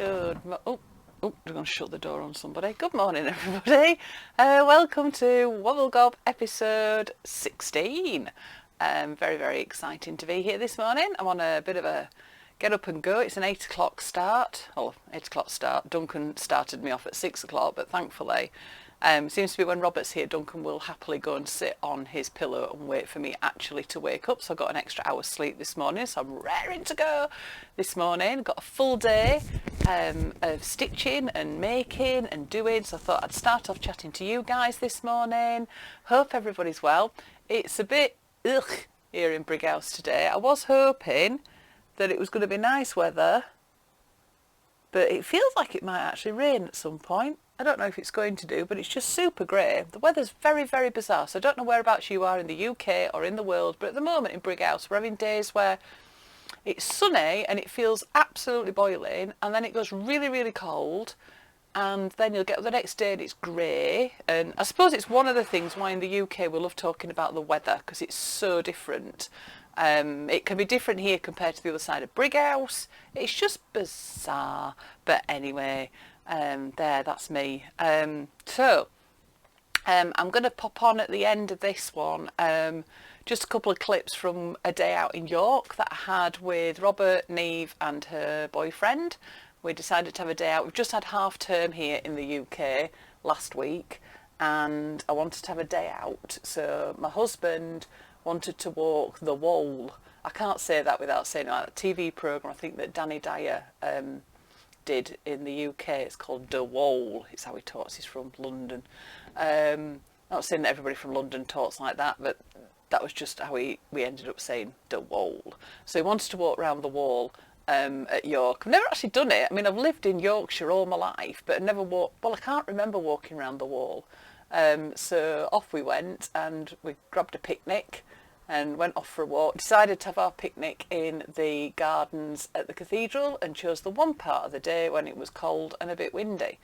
Oh, we're going to shut the door on somebody. Good morning, everybody. Welcome to wobblegob episode 16. Very, very exciting to be here this morning. I'm on a bit of a get up and go. It's an 8 o'clock start. Oh, 8 o'clock start. Duncan started me off at 6 o'clock, but thankfully, seems to be when Robert's here, Duncan will happily go and sit on his pillow and wait for me actually to wake up. So I got an extra hour's sleep this morning, so I'm raring to go this morning. Got a full day of stitching and making and doing, so I thought I'd start off chatting to you guys this morning. Hope everybody's well. It's a bit ugh here in Brighouse today. I was hoping that it was going to be nice weather, but it feels like it might actually rain at some point. I don't know if it's going to do, but it's just super grey. The weather's very, very bizarre. So I don't know whereabouts you are in the UK or in the world, but at the moment in Brighouse, we're having days where it's sunny and it feels absolutely boiling, and then it goes really, really cold, and then you'll get the next day and it's grey. And I suppose it's one of the things why in the UK we love talking about the weather, because it's so different. It can be different here compared to the other side of Brighouse. It's just bizarre. But anyway, that's me. I'm going to pop on at the end of this one just a couple of clips from a day out in York that I had with Robert, Neve and her boyfriend. We decided to have a day out. We've just had half term here in the UK last week, and I wanted to have a day out. So my husband wanted to walk the Wall. I can't say that without saying it, like a TV programme I think that Danny Dyer did in the UK. It's called The Wall. It's how he talks. He's from London. I'm not saying that everybody from London talks like that, but that was just how we ended up saying The Wall. So he wanted to walk around the Wall at York. I've never actually done it. I mean, I've lived in Yorkshire all my life, but I never walked. Well, I can't remember walking around the Wall. So off we went, and we grabbed a picnic and went off for a walk. Decided to have our picnic in the gardens at the cathedral, and chose the one part of the day when it was cold and a bit windy.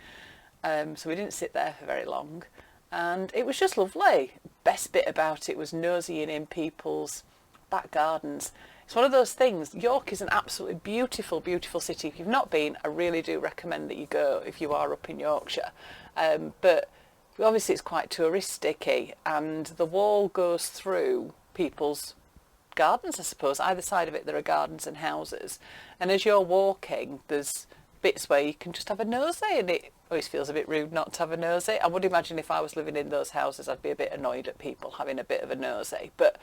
So we didn't sit there for very long, and it was just lovely. Best bit about it was nosying in people's back gardens. It's one of those things. York is an absolutely beautiful, beautiful city. If you've not been, I really do recommend that you go if you are up in Yorkshire. But obviously it's quite touristic-y, and the Wall goes through people's gardens, I suppose. Either side of it there are gardens and houses, and as you're walking there's bits where you can just have a nosy, and it always feels a bit rude not to have a nosy. I would imagine if I was living in those houses I'd be a bit annoyed at people having a bit of a nosy, but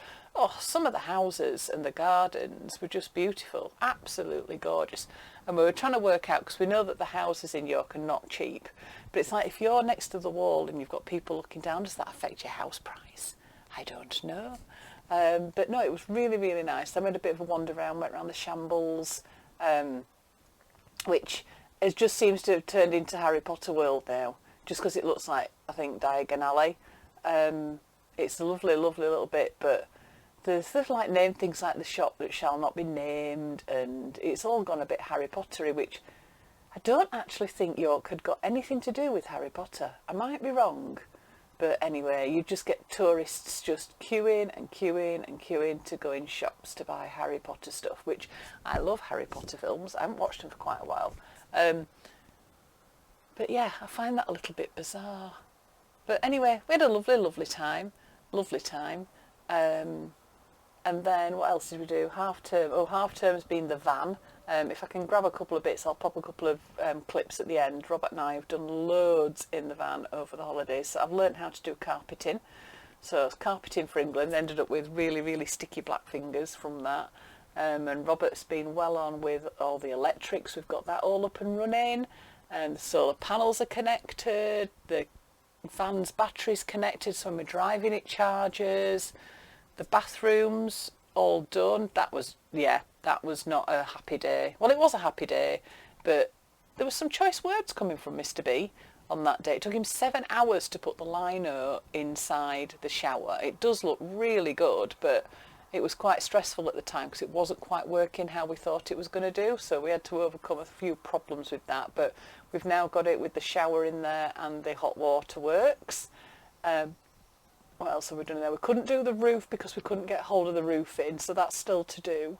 some of the houses and the gardens were just beautiful, absolutely gorgeous. And we were trying to work out, because we know that the houses in York are not cheap, but it's like if you're next to the Wall and you've got people looking down, does that affect your house price? I don't know. But no, it was really, really nice. I made a bit of a wander around, went around the Shambles, which just seems to have turned into Harry Potter world now, just because it looks like, I think, Diagon Alley. It's a lovely, lovely little bit, but there's stuff like named things like the shop that shall not be named, and it's all gone a bit Harry Pottery, which I don't actually think York had got anything to do with Harry Potter. I might be wrong. But anyway, you just get tourists just queuing and queuing and queuing to go in shops to buy Harry Potter stuff, which I love Harry Potter films. I haven't watched them for quite a while. But yeah, I find that a little bit bizarre. But anyway, we had a lovely, lovely time. Lovely time. And then what else did we do? Half term. Oh, half term's been the van. If I can grab a couple of bits, I'll pop a couple of clips at the end. Robert and I have done loads in the van over the holidays. So I've learned how to do carpeting. So carpeting for England, ended up with really, really sticky black fingers from that. And Robert's been well on with all the electrics. We've got that all up and running. And the solar panels are connected. The van's battery's connected, so when we're driving it charges. The bathrooms all done. That was not a happy day. Well, it was a happy day, but there were some choice words coming from Mr. B on that day. It took him 7 hours to put the lino inside the shower. It does look really good, but it was quite stressful at the time because it wasn't quite working how we thought it was going to do, so we had to overcome a few problems with that, but we've now got it with the shower in there and the hot water works. What else have we done there? We couldn't do the roof because we couldn't get hold of the roof in, so that's still to do.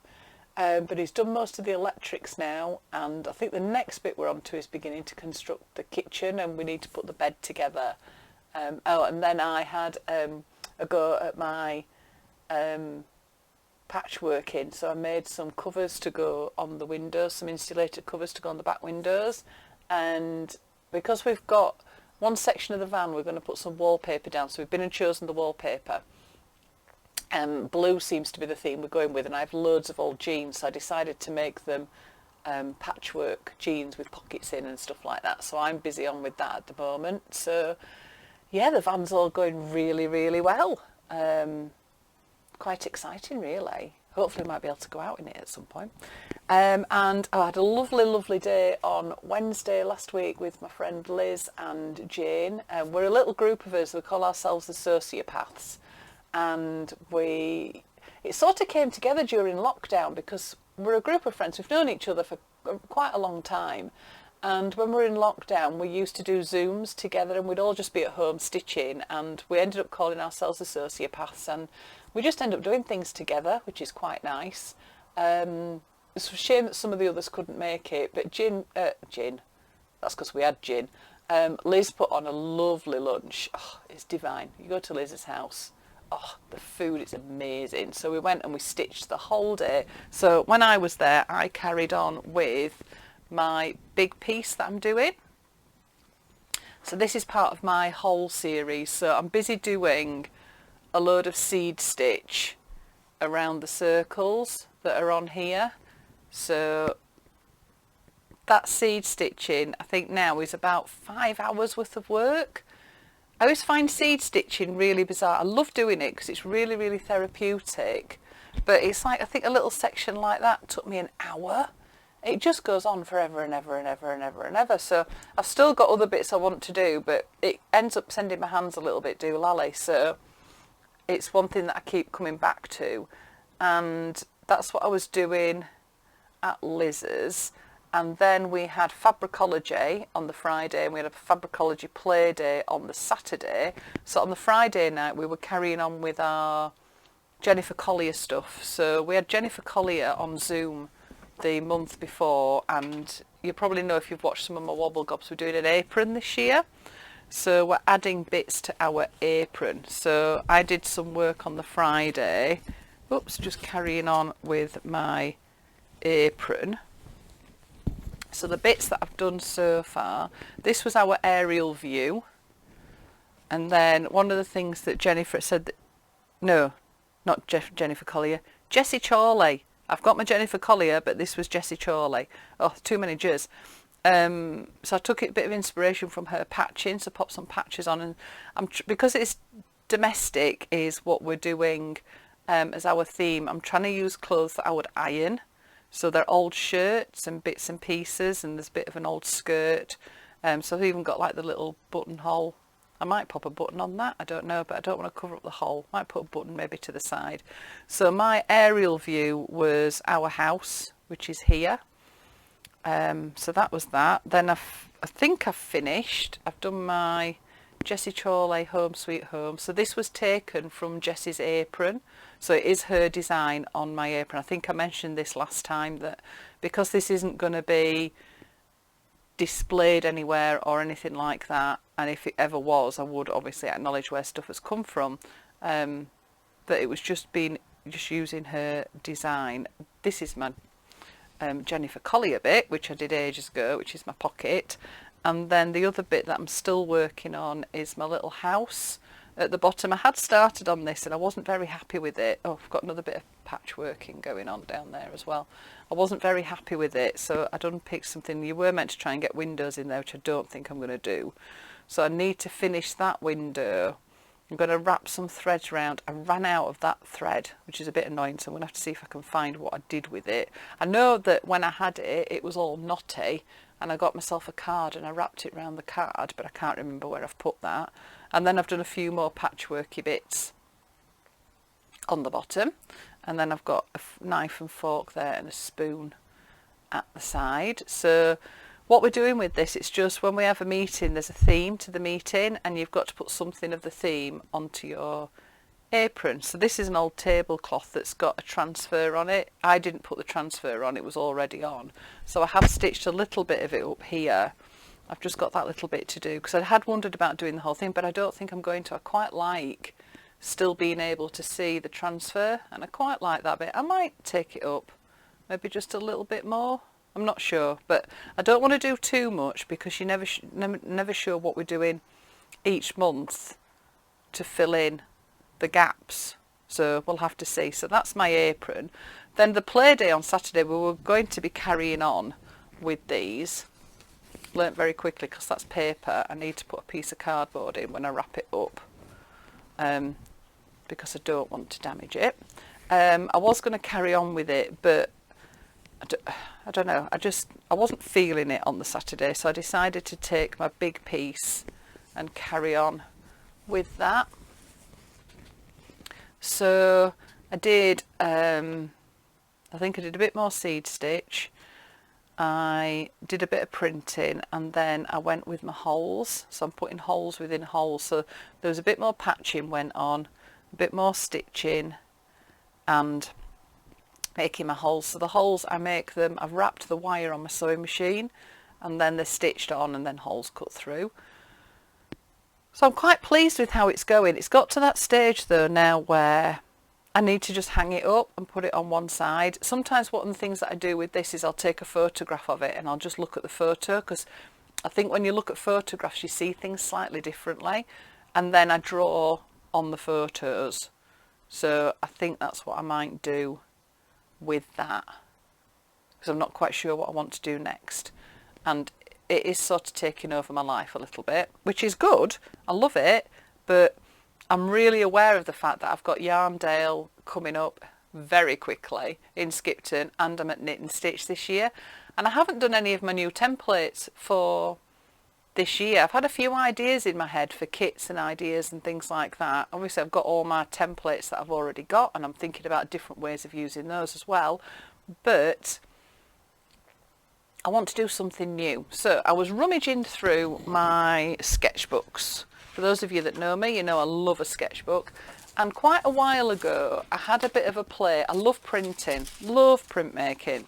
But he's done most of the electrics now, and I think the next bit we're on to is beginning to construct the kitchen, and we need to put the bed together. And then I had a go at my patchworking, so I made some covers to go on the windows, some insulated covers to go on the back windows, and because we've got one section of the van, we're going to put some wallpaper down, so we've been and chosen the wallpaper. Blue seems to be the theme we're going with, and I have loads of old jeans, so I decided to make them patchwork jeans with pockets in and stuff like that, so I'm busy on with that at the moment. So yeah, the van's all going really, really well. Quite exciting, really. Hopefully I might be able to go out in it at some point. And I had a lovely, lovely day on Wednesday last week with my friend Liz and Jane. We're a little group of us, we call ourselves the sociopaths. And it sort of came together during lockdown because we're a group of friends. We've known each other for quite a long time. And when we were in lockdown, we used to do Zooms together, and we'd all just be at home stitching, and we ended up calling ourselves the sociopaths, and we just end up doing things together, which is quite nice. It's a shame that some of the others couldn't make it, but gin, that's because we had gin. Liz put on a lovely lunch. Oh, it's divine. You go to Liz's house. Oh, the food is amazing. So we went and we stitched the whole day. So when I was there, I carried on with my big piece that I'm doing. So this is part of my whole series. So I'm busy doing a load of seed stitch around the circles that are on here. So that seed stitching, I think now is about 5 hours worth of work. I always find seed stitching really bizarre. I love doing it because it's really, really therapeutic. But it's like, I think a little section like that took me an hour. It just goes on forever and ever and ever and ever and ever. So I've still got other bits I want to do, but it ends up sending my hands a little bit doolally. So it's one thing that I keep coming back to. And that's what I was doing at Liz's. And then we had Fabricology on the Friday, and we had a Fabricology play day on the Saturday. So on the Friday night, we were carrying on with our Jennifer Collier stuff. So we had Jennifer Collier on Zoom the month before, and you probably know if you've watched some of my wobblegobs, we're doing an apron this year. So we're adding bits to our apron. So I did some work on the Friday. Oops, just carrying on with my apron. So the bits that I've done so far, this was our aerial view. And then one of the things that Jennifer said, no, not Jennifer Collier, Jessie Chorley. I've got my Jennifer Collier, but this was Jessie Chorley. Oh, too many J's. So I took a bit of inspiration from her patching, so popped some patches on. And because it's domestic is what we're doing as our theme, I'm trying to use clothes that I would iron. So they're old shirts and bits and pieces, and there's a bit of an old skirt. So I've even got like the little buttonhole. I might pop a button on that, I don't know, but I don't want to cover up the hole. Might put a button maybe to the side. So my aerial view was our house, which is here. So that was that. Then I think I've finished. I've done my Jessie Chorley Home Sweet Home. So this was taken from Jessie's apron. So it is her design on my apron. I think I mentioned this last time, that because this isn't going to be displayed anywhere or anything like that, and if it ever was, I would obviously acknowledge where stuff has come from, that it was just using her design. This is my Jennifer Collier bit, which I did ages ago, which is my pocket. And then the other bit that I'm still working on is my little house at the bottom. I had started on this and I wasn't very happy with it. Oh, I've got another bit of patchworking going on down there as well. I wasn't very happy with it, so I'd unpicked something. You were meant to try and get windows in there, which I don't think I'm going to do. So I need to finish that window. I'm going to wrap some threads around. I ran out of that thread, which is a bit annoying, so I'm going to have to see if I can find what I did with it. I know that when I had it, it was all knotty, and I got myself a card and I wrapped it around the card, but I can't remember where I've put that. And then I've done a few more patchworky bits on the bottom, and then I've got a knife and fork there and a spoon at the side. So what we're doing with this, it's just when we have a meeting, there's a theme to the meeting, and you've got to put something of the theme onto your apron. So this is an old tablecloth that's got a transfer on it. I didn't put the transfer on, it was already on. So I have stitched a little bit of it up here. I've just got that little bit to do because I had wondered about doing the whole thing, but I don't think I'm going to. I quite like still being able to see the transfer, and I quite like that bit. I might take it up maybe just a little bit more. I'm not sure, but I don't want to do too much because you never sure what we're doing each month to fill in the gaps. So we'll have to see. So that's my apron. Then the play day on Saturday, we were going to be carrying on with these. Learnt very quickly because that's paper. I need to put a piece of cardboard in when I wrap it up because I don't want to damage it. I was going to carry on with it, but I don't know, I wasn't feeling it on the Saturday, so I decided to take my big piece and carry on with that. So I did, I think I did a bit more seed stitch, I did a bit of printing, and then I went with my holes. So I'm putting holes within holes, so there was a bit more patching went on, a bit more stitching and making my holes. So the holes, I make them, I've wrapped the wire on my sewing machine and then they're stitched on and then holes cut through. So I'm quite pleased with how it's going. It's got to that stage though now where I need to just hang it up and put it on one side. Sometimes one of the things that I do with this is I'll take a photograph of it and I'll just look at the photo, because I think when you look at photographs you see things slightly differently, and then I draw on the photos. So I think that's what I might do with that, because I'm not quite sure what I want to do next, and it is sort of taking over my life a little bit, which is good. I love it, but I'm really aware of the fact that I've got Yarndale coming up very quickly in Skipton, and I'm at Knit and Stitch this year, and I haven't done any of my new templates for this year. I've had a few ideas in my head for kits and ideas and things like that. Obviously I've got all my templates that I've already got, and I'm thinking about different ways of using those as well, but I want to do something new. So I was rummaging through my sketchbooks. For those of you that know me, you know I love a sketchbook, and quite a while ago I had a bit of a play. I love printing, love printmaking,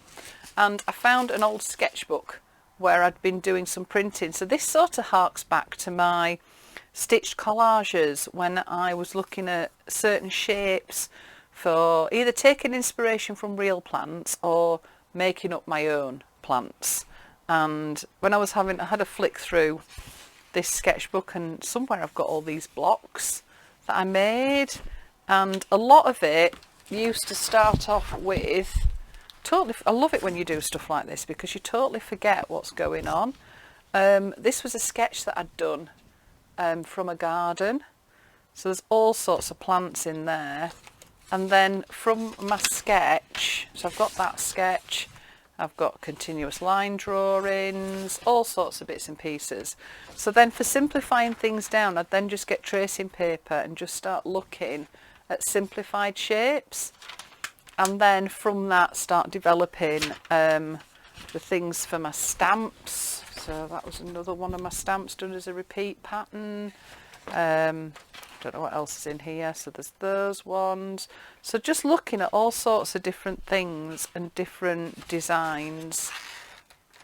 and I found an old sketchbook where I'd been doing some printing. So this sort of harks back to my stitched collages when I was looking at certain shapes for either taking inspiration from real plants or making up my own plants. And when I had a flick through this sketchbook, and somewhere I've got all these blocks that I made, and a lot of it used to start off with I love it when you do stuff like this because you totally forget what's going on. This was a sketch that I'd done from a garden, so there's all sorts of plants in there, and then from my sketch, so I've got that sketch, I've got continuous line drawings, all sorts of bits and pieces. So then for simplifying things down, I'd then just get tracing paper and just start looking at simplified shapes, and then from that start developing the things for my stamps. So that was another one of my stamps done as a repeat pattern. Don't know what else is in here. So there's those ones. So just looking at all sorts of different things and different designs.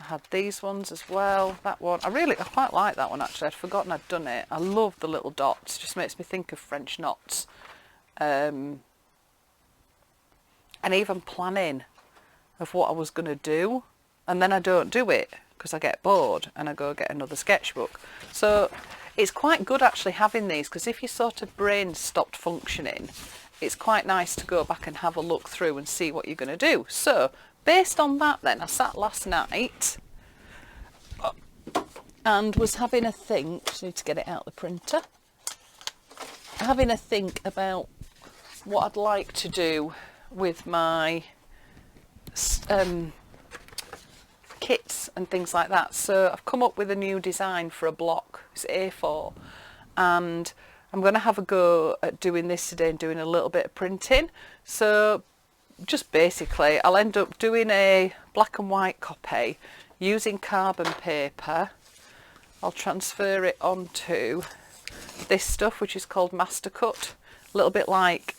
I had these ones as well. That one, I quite like that one actually. I'd forgotten I'd done it. I love the little dots. Just makes me think of French knots. And even planning of what I was going to do, and then I don't do it because I get bored and I go get another sketchbook. So it's quite good actually having these, because if your sort of brain stopped functioning, it's quite nice to go back and have a look through and see what you're going to do. So based on that then, I sat last night and was having a think, just need to get it out of the printer, having a think about what I'd like to do with my kits and things like that. So I've come up with a new design for a block. It's A4, and I'm going to have a go at doing this today and doing a little bit of printing. So just basically I'll end up doing a black and white copy using carbon paper. I'll transfer it onto this stuff which is called Master Cut, a little bit like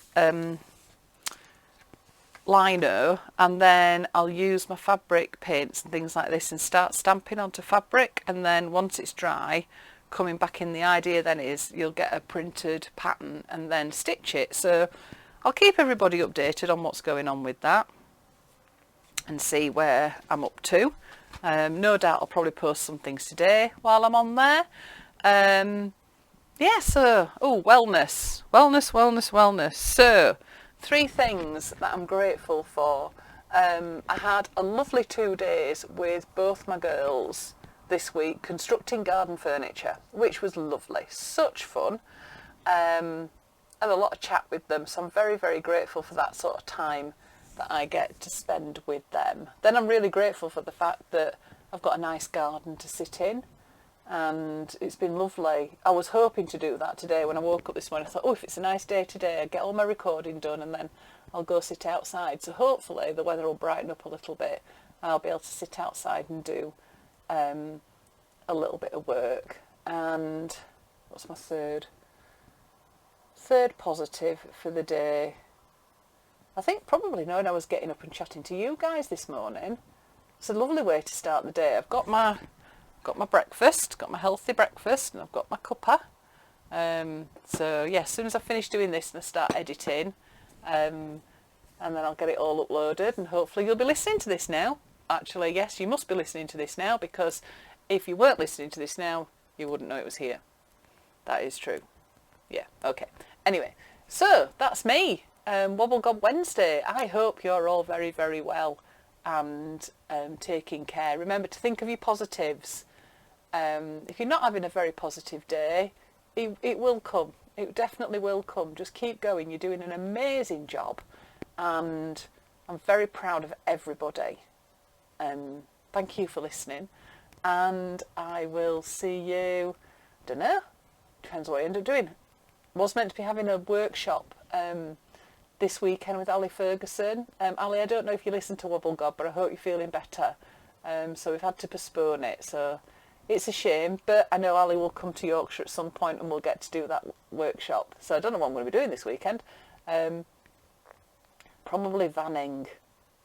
lino, and then I'll use my fabric paints and things like this and start stamping onto fabric, and then once it's dry, coming back in, the idea then is you'll get a printed pattern and then stitch it. So I'll keep everybody updated on what's going on with that and see where I'm up to. No doubt I'll probably post some things today while I'm on there. Yeah, so, wellness. So 3 things that I'm grateful for. I had a lovely 2 days with both my girls this week constructing garden furniture, which was lovely, such fun. And a lot of chat with them, so I'm very, very grateful for that sort of time that I get to spend with them. Then I'm really grateful for the fact that I've got a nice garden to sit in, and it's been lovely. I was hoping to do that today. When I woke up this morning, I thought, oh, if it's a nice day today, I'll get all my recording done and then I'll go sit outside. So hopefully the weather will brighten up a little bit and I'll be able to sit outside and do a little bit of work. And what's my third positive for the day? I think probably knowing I was getting up and chatting to you guys this morning. It's a lovely way to start the day. I've got my breakfast, got my healthy breakfast, and I've got my cuppa. So yeah, as soon as I finish doing this and I start editing, and then I'll get it all uploaded, and hopefully you'll be listening to this now. Actually, yes, you must be listening to this now, because if you weren't listening to this now, you wouldn't know it was here. That is true. Yeah, okay. Anyway, so that's me. Wobblegob Wednesday. I hope you're all very, very well and taking care. Remember to think of your positives. If you're not having a very positive day, it will come. It definitely will come. Just keep going. You're doing an amazing job, and I'm very proud of everybody. Thank you for listening, and I will see you, don't know, depends what I end up doing. Was meant to be having a workshop this weekend with Ali Ferguson. Ali, I don't know if you listen to Wobblegob, but I hope you're feeling better. So we've had to postpone it, so it's a shame, but I know Ali will come to Yorkshire at some point and we'll get to do that workshop. So I don't know what I'm going to be doing this weekend. Probably vanning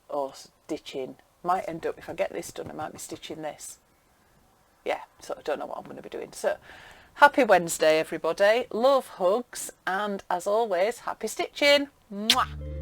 or stitching. Might end up, if I get this done, I might be stitching this. Yeah, so I don't know what I'm going to be doing. So happy Wednesday, everybody. Love, hugs, and as always, happy stitching. Mwah!